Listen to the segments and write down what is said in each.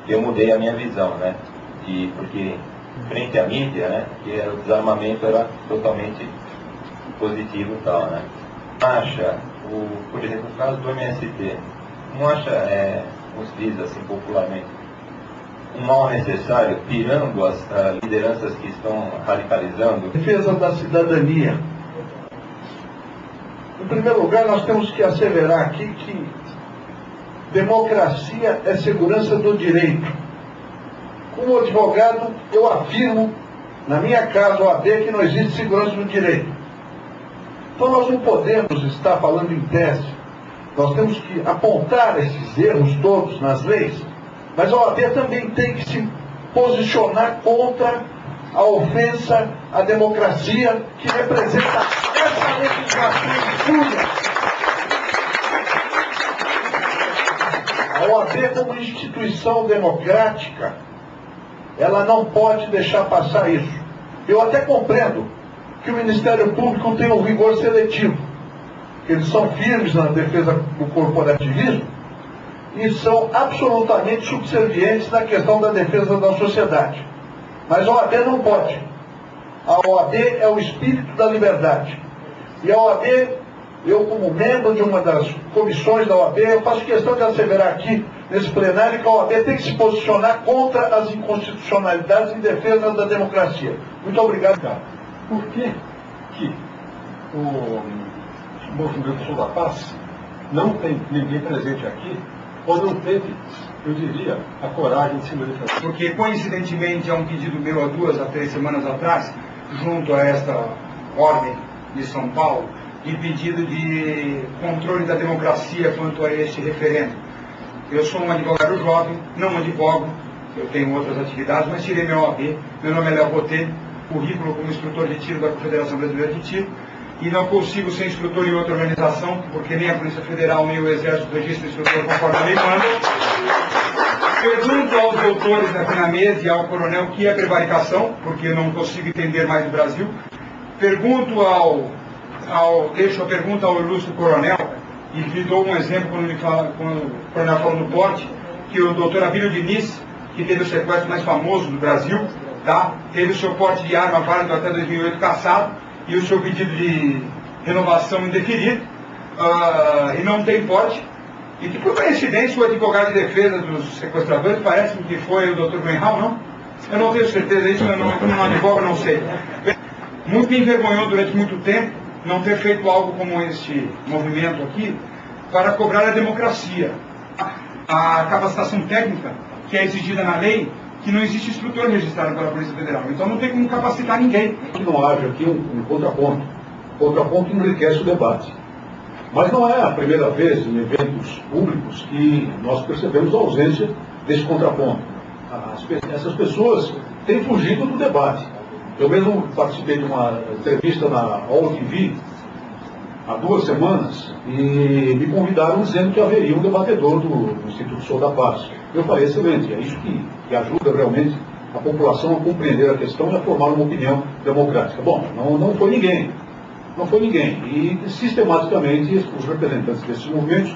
eu mudei a minha visão, né? Porque frente à mídia, né, que o desarmamento era totalmente positivo e tal, né? Acha, por exemplo, o caso do MST, não acha, como se diz assim popularmente, um mal necessário, tirando as lideranças que estão radicalizando? Defesa da cidadania. Em primeiro lugar, nós temos que asseverar aqui que democracia é segurança do direito. Como advogado, eu afirmo, na minha casa, OAB, que não existe segurança do direito. Então nós não podemos estar falando em tese. Nós temos que apontar esses erros todos nas leis, mas a OAB também tem que se posicionar contra a ofensa à democracia que representa essa legislação injúria. A OAB, como instituição democrática, ela não pode deixar passar isso. Eu até compreendo que o Ministério Público tem um rigor seletivo. Eles são firmes na defesa do corporativismo e são absolutamente subservientes na questão da defesa da sociedade. Mas a OAB não pode. A OAB é o espírito da liberdade. E a OAB, eu como membro de uma das comissões da OAB, eu faço questão de asseverar aqui, nesse plenário, que a OAB tem que se posicionar contra as inconstitucionalidades em defesa da democracia. Muito obrigado. Por que o Movimento Sul da Paz não tem ninguém presente aqui, ou não teve, eu diria, a coragem de se manifestar? Porque, coincidentemente, há um pedido meu há 2 a 3 semanas atrás, junto a esta ordem de São Paulo, de pedido de controle da democracia quanto a este referendo. Eu sou um advogado jovem, não advogo, eu tenho outras atividades, mas tirei meu OAB, meu nome é Léo Botê, currículo como instrutor de tiro da Confederação Brasileira de Tiro, e não consigo ser instrutor em outra organização, porque nem a Polícia Federal, nem o Exército registram instrutor conforme a lei manda. Pergunto aos doutores aqui na mesa e ao coronel o que é prevaricação, porque eu não consigo entender mais do Brasil. Pergunto deixo a pergunta ao ilustre coronel, e lhe dou um exemplo quando o coronel falou do porte, que o doutor Abílio Diniz, que teve o sequestro mais famoso do Brasil, tá? Teve o seu porte de arma válido até 2008 cassado, e o seu pedido de renovação indeferido, e não tem porte, e que por coincidência o advogado de defesa dos sequestradores parece-me que foi o Dr. Greenhalgh, não? Eu não tenho certeza disso, eu não advogo, não sei. Muito me envergonhou durante muito tempo não ter feito algo como este movimento aqui para cobrar a democracia. A capacitação técnica que é exigida na lei, que não existe instrutor registrado pela Polícia Federal. Então não tem como capacitar ninguém. Que não haja aqui um contraponto. Contraponto enriquece o debate. Mas não é a primeira vez em eventos públicos que nós percebemos a ausência desse contraponto. Essas pessoas têm fugido do debate. Eu mesmo participei de uma entrevista na All TV há 2 semanas e me convidaram dizendo que haveria um debatedor do Instituto Sul da Paz. Eu falei, excelente, é isso que ajuda realmente a população a compreender a questão e a formar uma opinião democrática. Bom, não foi ninguém. Não foi ninguém. E sistematicamente os representantes desses movimentos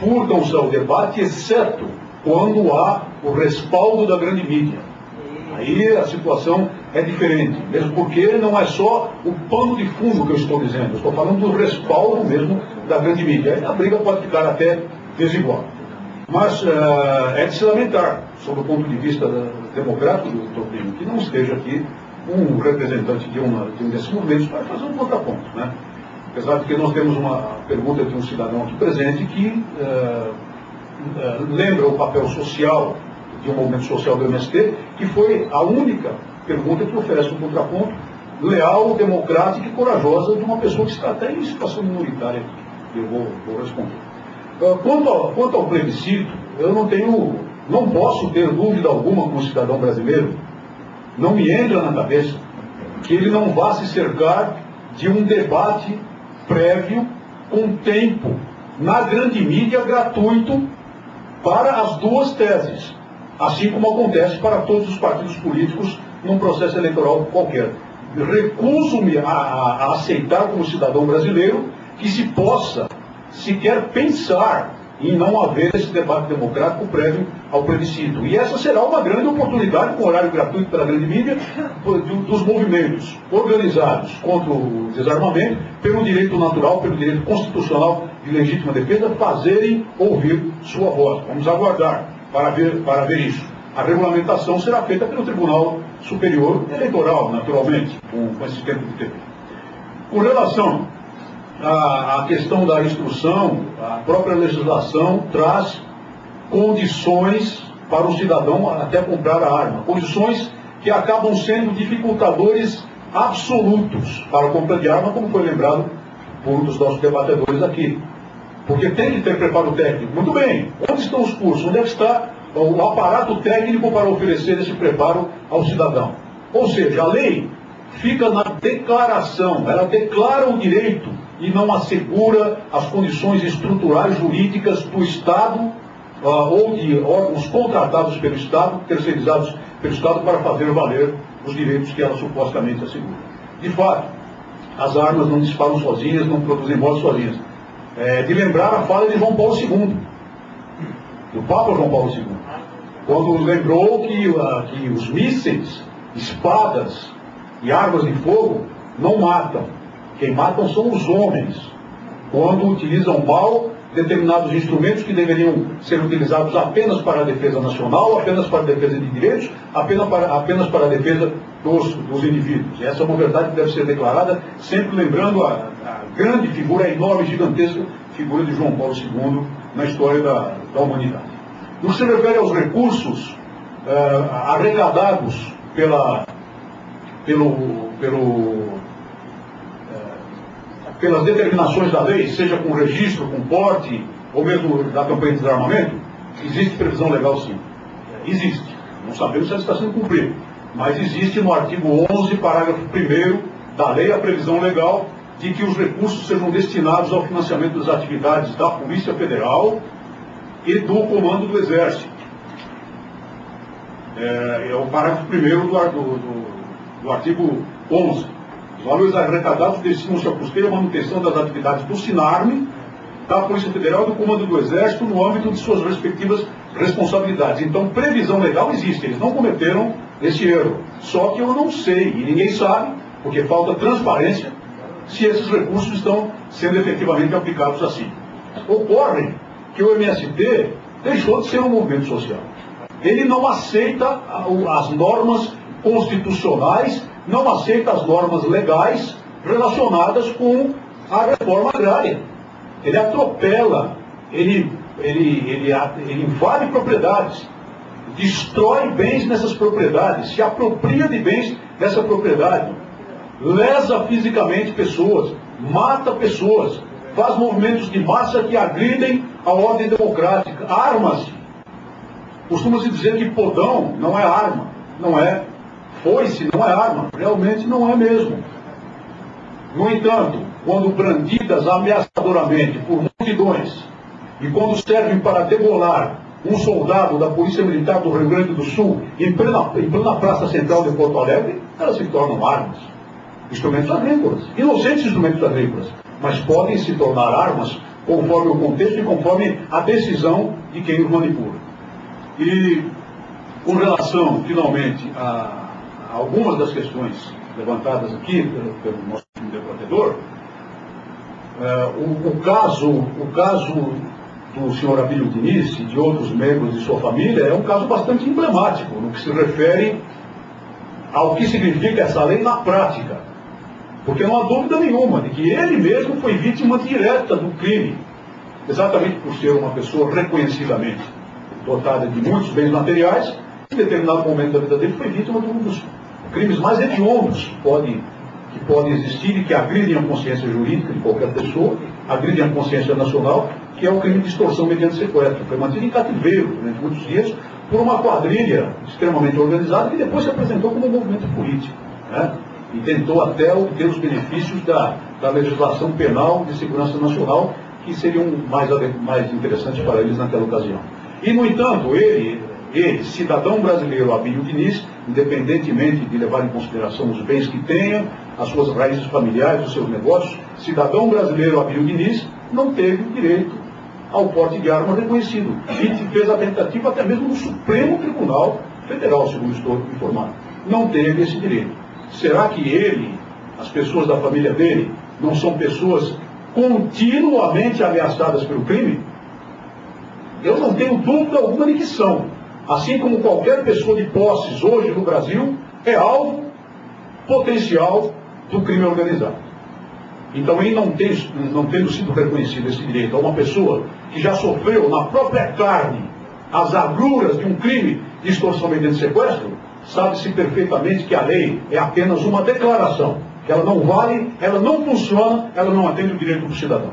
furtam-se ao debate, exceto quando há o respaldo da grande mídia. Aí a situação é diferente, mesmo porque não é só o pano de fundo que eu estou dizendo, eu estou falando do respaldo mesmo da grande mídia. Aí a briga pode ficar até desigual. Mas é de se lamentar, sob o ponto de vista democrático, doutor Primo, que não esteja aqui um representante de um desses movimentos para fazer um contraponto, né? Apesar de que nós temos uma pergunta de um cidadão aqui presente que lembra o papel social de um movimento social do MST, que foi a única pergunta que oferece um contraponto leal, democrática e corajosa de uma pessoa que está até em situação minoritária. Eu vou responder. Quanto ao plebiscito, eu não posso ter dúvida alguma como cidadão brasileiro, não me entra na cabeça que ele não vá se cercar de um debate prévio, com tempo, na grande mídia, gratuito, para as 2 teses, assim como acontece para todos os partidos políticos num processo eleitoral qualquer. Recuso-me a aceitar como cidadão brasileiro que se possa sequer pensar em não haver esse debate democrático prévio ao plebiscito. E essa será uma grande oportunidade, com horário gratuito pela grande mídia, dos movimentos organizados contra o desarmamento, pelo direito natural, pelo direito constitucional de legítima defesa, fazerem ouvir sua voz. Vamos aguardar para ver isso. A regulamentação será feita pelo Tribunal Superior Eleitoral, naturalmente, com esse tempo de tempo. Com relação à questão da instrução, a própria legislação traz condições para o cidadão até comprar a arma. Condições que acabam sendo dificultadores absolutos para a compra de arma, como foi lembrado por um dos nossos debatedores aqui. Porque tem que ter preparo técnico. Muito bem, onde estão os cursos? Onde é que está o aparato técnico para oferecer esse preparo ao cidadão? Ou seja, a lei fica na declaração, ela declara o direito e não assegura as condições estruturais jurídicas do Estado ou de órgãos contratados pelo Estado, terceirizados pelo Estado, para fazer valer os direitos que ela supostamente assegura. De fato, as armas não disparam sozinhas, não produzem mortes sozinhas. De lembrar a fala de João Paulo II, do Papa João Paulo II, quando lembrou que os mísseis, espadas e armas de fogo não matam. Quem matam são os homens, quando utilizam mal determinados instrumentos que deveriam ser utilizados apenas para a defesa nacional, apenas para a defesa de direitos, apenas para a defesa dos indivíduos. E essa é uma verdade que deve ser declarada, sempre lembrando a grande figura, a enorme, gigantesca figura de João Paulo II na história da humanidade. No que se refere aos recursos arrecadados pelas determinações da lei, seja com registro, com porte, ou mesmo da campanha de desarmamento, existe previsão legal, sim. Existe. Não sabemos se ela está sendo cumprida. Mas existe no artigo 11, parágrafo 1º da lei, a previsão legal de que os recursos sejam destinados ao financiamento das atividades da Polícia Federal e do Comando do Exército. É o parágrafo 1º do artigo 11. Os valores arrecadados destinam-se ao custeio e à manutenção das atividades do SINARME, da Polícia Federal e do Comando do Exército no âmbito de suas respectivas responsabilidades. Então, previsão legal existe, eles não cometeram esse erro. Só que eu não sei, e ninguém sabe, porque falta transparência, se esses recursos estão sendo efetivamente aplicados assim. Ocorre que o MST deixou de ser um movimento social. Ele não aceita as normas constitucionais, não aceita as normas legais relacionadas com a reforma agrária. Ele atropela, ele invade propriedades, destrói bens nessas propriedades, se apropria de bens dessa propriedade, lesa fisicamente pessoas, mata pessoas, faz movimentos de massa que agridem a ordem democrática, arma-se. Costuma-se dizer que podão não é arma, não é. Foice não é arma, realmente não é mesmo. No entanto, quando brandidas ameaçadoramente por multidões e quando servem para degolar um soldado da Polícia Militar do Rio Grande do Sul em plena praça central de Porto Alegre, elas se tornam armas. Instrumentos agrícolas, inocentes instrumentos agrícolas, mas podem se tornar armas conforme o contexto e conforme a decisão de quem os manipula. E com relação, finalmente, a algumas das questões levantadas aqui pelo nosso debatedor, o caso do senhor Abílio Diniz e de outros membros de sua família é um caso bastante emblemático no que se refere ao que significa essa lei na prática. Porque não há dúvida nenhuma de que ele mesmo foi vítima direta do crime, exatamente por ser uma pessoa reconhecidamente dotada de muitos bens materiais. Em determinado momento da vida dele foi vítima de um dos crimes mais hediondos que podem existir e que agridem a consciência jurídica de qualquer pessoa, agridem a consciência nacional, que é o crime de extorsão mediante sequestro. Foi mantido em cativeiro durante muitos dias por uma quadrilha extremamente organizada que depois se apresentou como um movimento político, né? E tentou até obter os benefícios da legislação penal de segurança nacional, que seriam mais interessantes para eles naquela ocasião. E, no entanto, ele, cidadão brasileiro Abílio Diniz, independentemente de levar em consideração os bens que tenha, as suas raízes familiares, os seus negócios, cidadão brasileiro Abílio Diniz não teve direito ao porte de arma reconhecido. E fez a tentativa até mesmo no Supremo Tribunal Federal, segundo estou informado. Não teve esse direito. Será que ele, as pessoas da família dele, não são pessoas continuamente ameaçadas pelo crime? Eu não tenho dúvida alguma de que são. Assim como qualquer pessoa de posses hoje no Brasil é alvo potencial do crime organizado. Então, em não tendo sido reconhecido esse direito a uma pessoa que já sofreu na própria carne as agruras de um crime de extorsão mediante sequestro, sabe-se perfeitamente que a lei é apenas uma declaração, que ela não vale, ela não funciona, ela não atende o direito do cidadão.